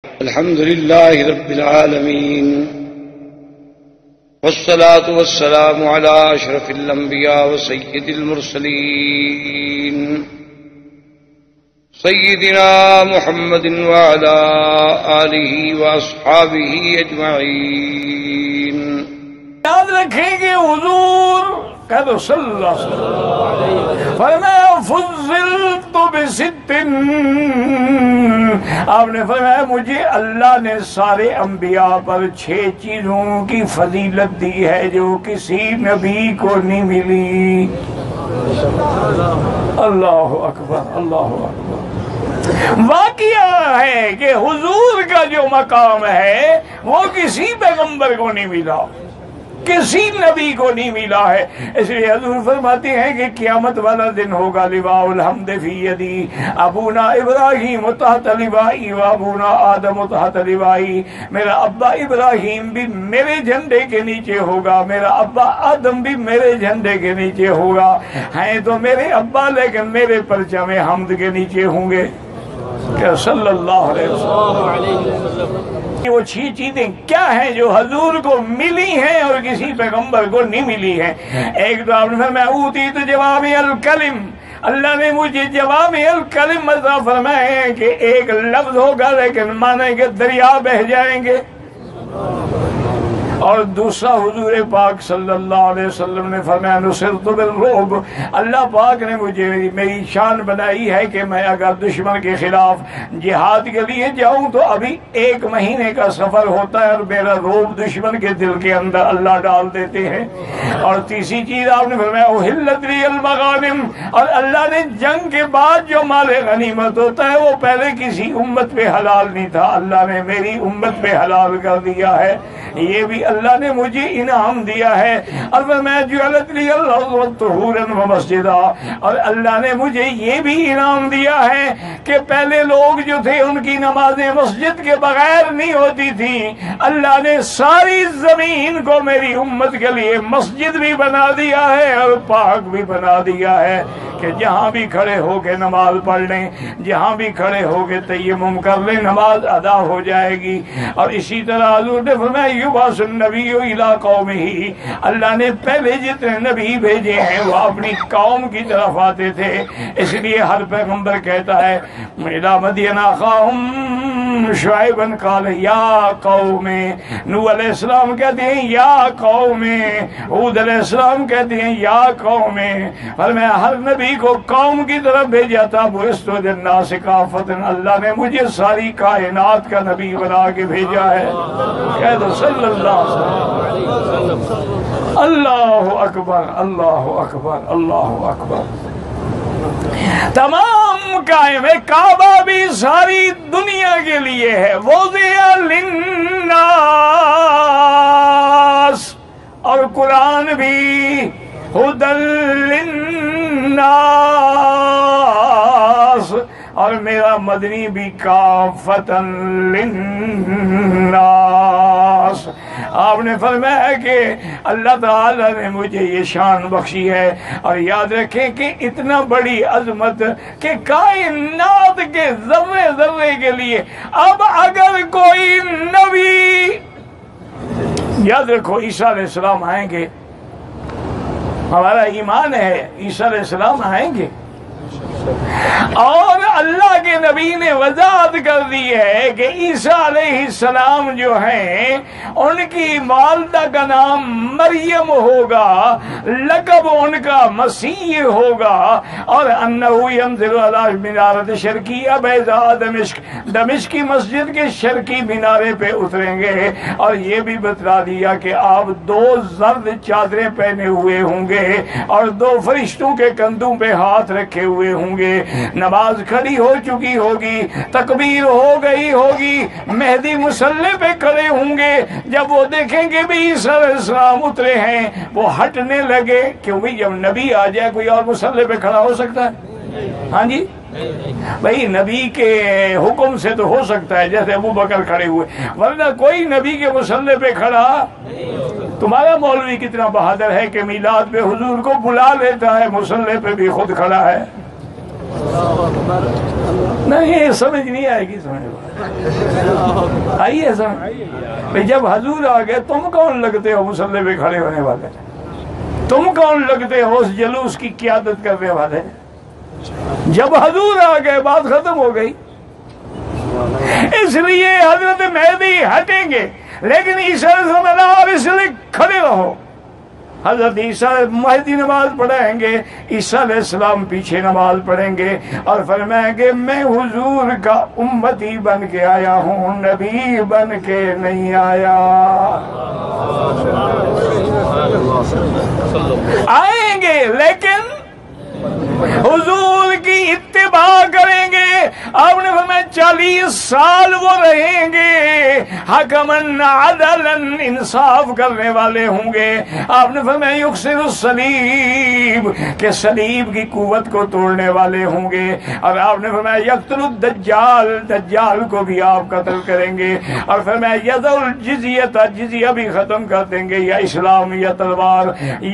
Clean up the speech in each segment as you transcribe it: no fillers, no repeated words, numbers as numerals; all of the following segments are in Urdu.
الحمد لله رب العالمين والصلاة والسلام على أشرف الأنبياء وسيد المرسلين سيدنا محمد وعلى آله وأصحابه أجمعين. یاد رکھیں گے حضور کہہ دو صلی اللہ علیہ وسلم فرمایا فضلت بست، آپ نے فرمایا مجھے اللہ نے سارے انبیاء پر 6 چیزوں کی فضیلت دی ہے جو کسی نبی کو نہیں ملی. اللہ اکبر اللہ اکبر. واقعہ ہے کہ حضور کا جو مقام ہے وہ کسی پیغمبر کو نہیں ملا، کسی نبی کو نہیں ملا ہے. اس لیے حضور فرماتے ہیں کہ قیامت والا دن ہوگا لواء الحمد فی یدی ابونا ابراہیم تحت لوائی و ابونا آدم تحت لوائی. میرا ابا ابراہیم بھی میرے جھنڈے کے نیچے ہوگا، میرا ابا آدم بھی میرے جھنڈے کے نیچے ہوگا. ہیں تو میرے ابا لیکن میرے پرچم حمد کے نیچے ہوں گے. کہ صلی اللہ علیہ وسلم وہ 6 چیزیں کیا ہیں جو حضور کو ملی ہیں اور کسی پیغمبر کو نہیں ملی ہیں. ایک تو آپ نے فرمایا اوتیت جوامع الکلم، اللہ نے مجھے جوامع الکلم عطا فرمائے ہیں کہ ایک لفظ ہوگا لیکن معنی کہ دریا بہہ جائیں گے. اور دوسرا حضور پاک صلی اللہ علیہ وسلم نے فرمایا نصرت بالرعب، اللہ پاک نے مجھے میری شان بنائی ہے کہ میں اگر دشمن کے خلاف جہاد کے لیے جاؤں تو ابھی 1 مہینے کا سفر ہوتا ہے اور میرا رعب دشمن کے دل کے اندر اللہ ڈال دیتے ہیں. اور تیسری چیز آپ نے فرمایا احلت لی المغانم، اور اللہ نے جنگ کے بعد جو مال غنیمت ہوتا ہے وہ پہلے کسی امت پہ حلال نہیں تھا، اللہ نے میری امت پہ حلال کر دیا ہے. یہ بھی اللہ نے مجھے انعام دیا ہے. اور میں جعلت لی الارض طہورا ومسجدا، اور اللہ نے مجھے یہ بھی انعام دیا ہے کہ پہلے لوگ جو تھے ان کی نمازیں مسجد کے بغیر نہیں ہوتی تھی، اللہ نے ساری زمین کو میری امت کے لیے مسجد بھی بنا دیا ہے اور پاک بھی بنا دیا ہے کہ جہاں بھی کھڑے ہو کے نماز پڑھ لیں، جہاں بھی کھڑے ہو کے تیمم کر لیں، نماز ادا ہو جائے گی. اور اسی طرح حضور نے فرمایا یبعث النبی الی قومہ، اللہ نے پہلے جتنے نبی بھیجے ہیں وہ اپنی قوم کی طرف آتے تھے. اس لیے ہر پیغمبر کہتا ہے الی مدین اخاہم شعیبا قال یا قوم، نوح علیہ السلام کہتے ہیں یا قوم، ہود علیہ السلام کہتے ہیں یا قوم. فرمایا ہر نبی کو قوم کی طرف بھیجا تھا. بعثت للناس کافۃ، اللہ نے مجھے ساری کائنات کا نبی بنا کے بھیجا ہے. کہہ دو صلی اللہ علیہ وسلم. اللہ اکبر اللہ اکبر اللہ اکبر. تمام قائم ہے، کعبہ بھی ساری دنیا کے لیے ہے. وضع للناس، اور قرآن بھی ہدی للناس، اور میرا مدنی بھی کافۃ للناس. آپ نے فرمایا کہ اللہ تعالیٰ نے مجھے یہ شان بخشی ہے. اور یاد رکھیں کہ اتنا بڑی عظمت کہ کائنات کے ذرے ذرے کے لیے اب اگر کوئی نبی، یاد رکھو عیسیٰ علیہ السلام آئیں گے، ہمارا ایمان ہے عیسیٰ علیہ السلام آئیں گے. اور اللہ کے نبی نے وضاحت کر دی ہے کہ عیسیٰ علیہ السلام جو ہیں ان کی والدہ کا نام مریم ہوگا، لقب ان کا مسیح ہوگا، اور انہ ینزل علی منارۃ شرقیہ بیضاء دمشق، دمشق کی مسجد کے شرقی مینارے پہ اتریں گے. اور یہ بھی بتلا دیا کہ آپ 2 زرد چادریں پہنے ہوئے ہوں گے اور 2 فرشتوں کے کندھوں پہ ہاتھ رکھے ہوئے ہوں گے. نماز کھڑی ہو چکی ہوگی، تکبیر ہو گئی ہوگی، مہدی مصلی پہ کھڑے ہوں گے. جب وہ دیکھیں گے بھی عیسیٰ علیہ السلام اترے ہیں وہ ہٹنے لگے. کیوں بھی جب نبی آ جائے کوئی اور مصلی پہ کھڑا ہو سکتا ہے؟ ہاں جی بھئی نبی کے حکم سے تو ہو سکتا ہے جیسے ابو بکر کھڑے ہوئے، ورنہ کوئی نبی کے مصلی پہ کھڑا. تمہارا مولوی کتنا بہادر ہے کہ میلاد پہ حضور کو بلا لیتا ہے، مصلی پہ بھی خود کھڑا ہے. نہیں یہ سمجھ نہیں آئے گی، سمجھ آئیے سمجھ بھئی جب حضور آ گئے تم کون لگتے ہو مصلی پہ کھڑے ہونے والے؟ تم کون لگتے ہو اس جلوس کی قیادت کرنے والے؟ جب حضور آ گئے بات ختم ہو گئی۔ اس لیے حضرت مہدی ہٹیں گے لیکن عیسیٰ علیہ السلام اس لیے کھڑے رہو۔ حضرت عیسیٰ مہدی نماز پڑھیں گے، عیسیٰ علیہ السلام پیچھے نماز پڑھیں گے اور فرمائیں گے میں حضور کا امتی بن کے آیا ہوں، نبی بن کے نہیں آیا۔ آئیں گے لیکن حضور کی اتباع کریں گے۔ آپ نے فرمایا 40 سال وہ رہیں گے، حکماً عدلاً انصاف کرنے والے ہوں گے۔ آپ نے فرمایا یکسر الصلیب کہ صلیب کی قوت کو توڑنے والے ہوں گے، اور آپ نے فرمایا یقتل الدجال، دجال کو بھی آپ قتل کریں گے، اور فرمایا یضع الجزیۃ، جزیہ بھی ختم کر دیں گے، یا اسلام یا تلوار،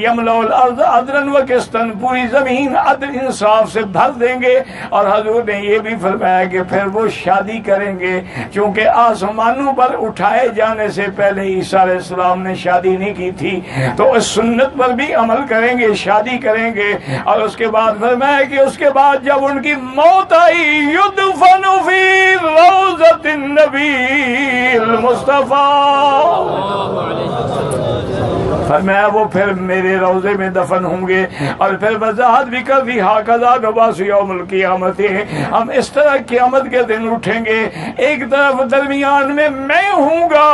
یملأ الارض عدلاً وقسطاً، پوری زمین عدل انصاف سے بھر دیں گے۔ اور حضور نے یہ بھی فرمایا کہ پھر وہ شادی کریں گے، کیونکہ آسمانوں پر اٹھائے جانے سے پہلے عیسیٰ علیہ السلام نے شادی نہیں کی تھی، تو اس سنت پر بھی عمل کریں گے، شادی کریں گے۔ اور اس کے بعد فرمایا کہ اس کے بعد جب ان کی موت آئی یدفن فی روضۃ النبی المصطفیٰ، فرمایا وہ پھر میرے روضے میں دفن ہوں گے۔ اور پھر وضاحت بھی کر دی ہاکذا نبعث یوم القیامت، ہم اس طرح قیامت کے دن اٹھیں گے، ایک طرف درمیان میں میں ہوں گا،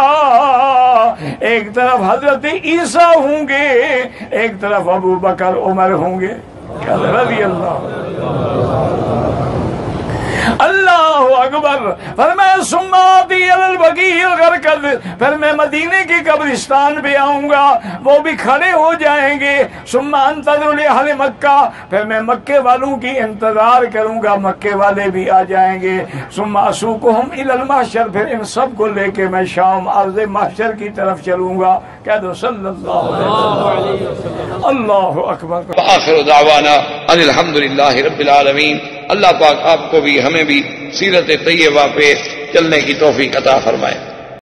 ایک طرف حضرت عیسیٰ ہوں گے، ایک طرف ابو بکر عمر ہوں گے رضی اللہ۔ اللہ اکبر۔ فرمایا ثم آتی علی البقیع الغرقد، پھر میں مدینے کی قبرستان پہ آؤں گا، وہ بھی کھڑے ہو جائیں گے۔ ثم انتظر لأہل مکہ، پھر میں مکے والوں کی انتظار کروں گا، مکے والے بھی آ جائیں گے۔ ثم اسوقہم الی المحشر، پھر ان سب کو لے کے میں شام عرض محشر کی طرف چلوں گا۔ کہہ دو صلی اللہ علیہ وسلم۔ اللہ اکبر۔ آخر دعوانا ان الحمدللہ رب العالمین۔ اللہ پاک آپ کو بھی ہمیں بھی سیرت طیبہ پہ چلنے کی توفیق عطا فرمائے۔